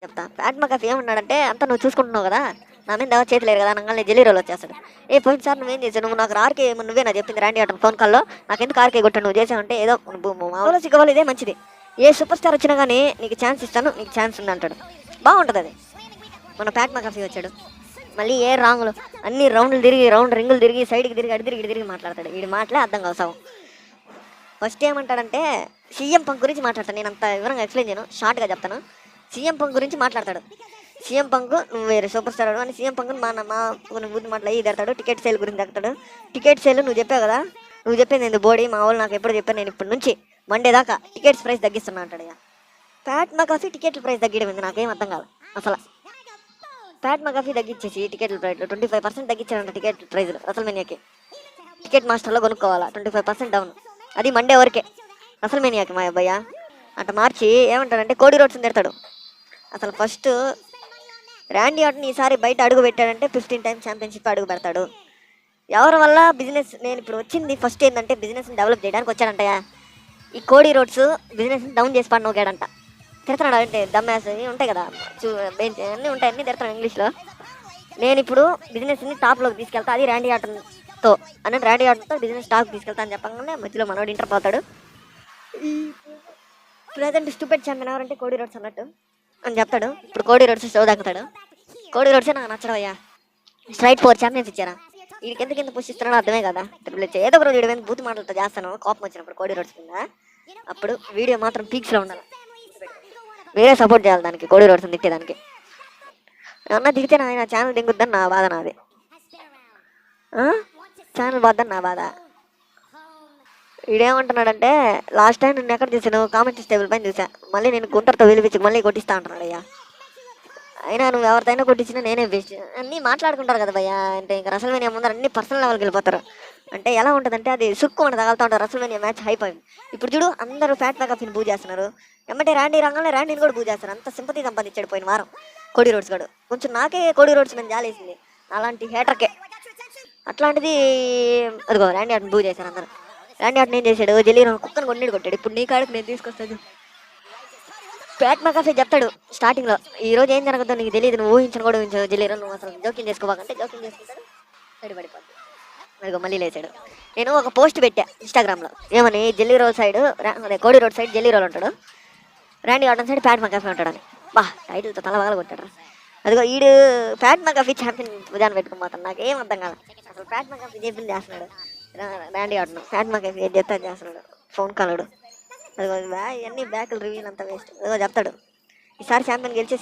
చెప్తా. Fat McAfee ఏమన్నాడంటే, అంతా నువ్వు చూసుకుంటున్నావు కదా, నా మీద ఎవరు చేతి లేరు కదా అనగానే జెల్లీ రోల్ వచ్చేస్తాడు. పోయిన సార్ నువ్వేం చేసావు, నువ్వు నాకు ఆర్కే నువ్వే నా చెప్పింది రాండి ఆటం ఫోన్ కాల్లో, నాకెందుకు ఆర్కే కొట్టాను, నువ్వు చేసావంటే ఏదో మామూలు సిగ్గవాలి, ఇదే మంచిది. ఏ సూపర్ స్టార్ వచ్చినా కానీ నీకు ఛాన్స్ ఇస్తాను, నీకు ఛాన్స్ ఉంది అంటాడు. బాగుంటుంది అది. మన ఫ్యాట్ మకాఫీ వచ్చాడు, మళ్ళీ ఏ రాంగులు అన్ని రౌండ్లు తిరిగి రింగులు తిరిగి సైడ్కి తిరిగి అడి తిరిగి తిరిగి మాట్లాడతాడు. వీడి మాటలే అర్థం కావు. ఫస్ట్ ఏమంటాడంటే సీఎం పంక్ గురించి మాట్లాడతాను. నేను అంత వివరంగా ఎక్స్ప్లెయిన్ చేయను, షార్ట్గా చెప్తాను. సీఎం పంక్ గురించి మాట్లాడతాడు. సీఎం పంక్ నువ్వు వేరే సూపర్ స్టార్ అని సీఎం పంక్ మా బుద్ధి మాటలు ఇదడతాడు. టికెట్ సేల్ గురించి చెప్తాడు. టికెట్ సేల్ నువ్వు చెప్పావు కదా, నువ్వు చెప్పింది ఎందుకు బోడీ, మా వాళ్ళు నాకు ఎప్పుడు చెప్పాను, నేను ఇప్పటి నుంచి మండే దాకా టికెట్స్ ప్రైస్ తగ్గిస్తున్నా అంటాడు. ఇక ఫ్యాట్ మకాఫీ టికెట్ల ప్రైస్ తగ్గడం ఉంది, నాకేం అర్థం కాదు అసలు. ఫ్యాట్ మకాఫీ తగ్గించేసి టికెట్ల ప్రైస్లో 25% తగ్గించారంట. టికెట్ ప్రైజ్లు రసల్మేనియాకి టికెట్ మాస్టర్లో కొనుక్కోవాలా, 25% డౌన్. అది మండే వరకే రసల్మేనియాకి మా అబ్బాయి. అట్లా మార్చి ఏమంటాడంటే కోడి రోడ్స్ తిడతాడు. అసలు ఫస్ట్ ర్యాండీ ఆర్టన్ ఈసారి బయట అడుగు పెట్టాడంటే 15 టైమ్స్ ఛాంపియన్షిప్ అడుగు పెడతాడు. ఎవరి వల్ల బిజినెస్, నేను ఇప్పుడు వచ్చింది ఫస్ట్ ఏంటంటే బిజినెస్ని డెవలప్ చేయడానికి వచ్చాడంటయా. ఈ కోడి రోడ్స్ బిజినెస్ని డౌన్ చేసి పడి నోకాడంట. తిడతాడు అంటే దమ్మాస్ ఉంటాయి కదా, అన్నీ ఉంటాయి, అన్నీ తిడతాడు ఇంగ్లీష్లో. నేను ఇప్పుడు బిజినెస్ని టాప్లోకి తీసుకెళ్తా, అది ర్యాండీ ఆర్టన్తో అన్నట్టు. ర్యాండీ ఆర్టన్తో బిజినెస్ టాప్కి తీసుకెళ్తా అని చెప్పగానే మధ్యలో మనోడు ఇంటర్ పోతాడు. ఈ ప్రజెంట్ స్టూపెడ్ ఛాంపియన్ ఎవరంటే కోడి రోడ్స్ అన్నట్టు అని చెప్తాడు. ఇప్పుడు కోడి రోడ్స్ షో దక్కుతాడు. కోడి రోడ్సే నాకు నచ్చడం అయ్యా. స్ట్రైట్ 4 ఛాంపియన్స్ ఇచ్చారా, వీడికి ఎందుకు పుష్టిస్తున్నాడో అర్థమే కదా. ఏదో ఒక రోజు వీడి మీద బూత్ మాటలతో చేస్తాను కోపం వచ్చినప్పుడు కోడి రోడ్స్ కింద. అప్పుడు వీడియో మాత్రం పీక్స్లో ఉండాలి, వేరే సపోర్ట్ చేయాలి దానికి, కోడి రోడ్స్ తిట్టేదానికి. అన్న దిగితే నా ఛానల్ దిగుద్దని నా బాధ, నాది ఛానల్ బాధని నా బాధ. వీడేమంటున్నాడంటే లాస్ట్ టైం నేను ఎక్కడ చూసాను, కామెంట్స్ టేబుల్ పైన చూసా, మళ్ళీ నేను గుంటర్తో పిలిపించి మళ్ళీ కొట్టిస్తా అంటున్నాడు. అయ్యా అయినా నువ్వు ఎవరితైనా కొట్టించినా నేనే బెస్ట్ అన్నీ మాట్లాడుకుంటారు కదా భయ్యా. అంటే ఇంకా రసల్మేనియా ముందర అన్ని పర్సనల్ లెవెల్కి వెళ్ళిపోతారు. అంటే ఎలా ఉంటుందంటే అది సుక్కు అని తగలుతూ ఉంటారు. రసల్మేనియా మ్యాచ్ హైప్ అయింది. ఇప్పుడు చూడు అందరూ ఫ్యాట్ మకాఫీని బూ చేస్తున్నారు, ఎమ్మటే ర్యాండీ రంగంలో ర్యాండీని కూడా బూ చేస్తారు. అంత సింపతి సంపాదించాడు పోయిన వారం కోడి రోడ్స్ గాడు. కొంచెం నాకే కోడి రోడ్స్ మీద జాలేసింది అలాంటి హేటర్కే. అట్లాంటిది అదిగో ర్యాండీ ఆటను బూ చేశారు అందరూ. ర్యాండీ ఆటన్ ఏం చేశాడు, జెల్లీ కుక్కను కొన్నిడు కొట్టాడు. ఇప్పుడు నీ కాడికి నేను తీసుకొస్తాను. ఫ్యాట్ మకాఫీ చెప్తాడు స్టార్టింగ్లో, ఈ రోజు ఏం జరుగుతుందో నీకు తెలియదు, నువ్వు ఊహించను కూడా ఊహించవు జెల్లీరో, నువ్వు అసలు జోక్యం చేసుకోవాలంటే జోక్యం చేసుకుంటాడు, సరిపడిపోద్ది. అదిగో మళ్ళీ లేచాడు. నేను ఒక పోస్ట్ పెట్టా ఇన్స్టాగ్రామ్లో, ఏమని జెల్లీ రోల్ సైడ్ అదే కోడి రోడ్ సైడ్ జెల్లీ రోల్ ఉంటాడు, ర్యాండీ ఆటన్ సైడ్ ఫ్యాట్ మకాఫీ ఉంటాడని. బా టైటిల్తో తలబాగా కొట్టాడు. అదిగో ఈడు ఫ్యాట్ మకాఫీ ఛాంపియన్ ఉదాహరణ పెట్టుకుపోతాను. నాకు ఏం అర్థం కాదు అసలు. ఫ్యాట్ మకాఫీ చెప్పింది చేస్తున్నాడు ర్యాండీ ఆటన్, ఫ్యాట్ మకాఫీ ఏది చెప్తా చేస్తున్నాడు ఫోన్ కాలుడు. అదిగో ఇవన్నీ బ్యాకులు రివ్యూలు అంతా వేస్ట్. అదిగో చెప్తాడు ఈసారి ఛాంపియన్ గెలిచేసి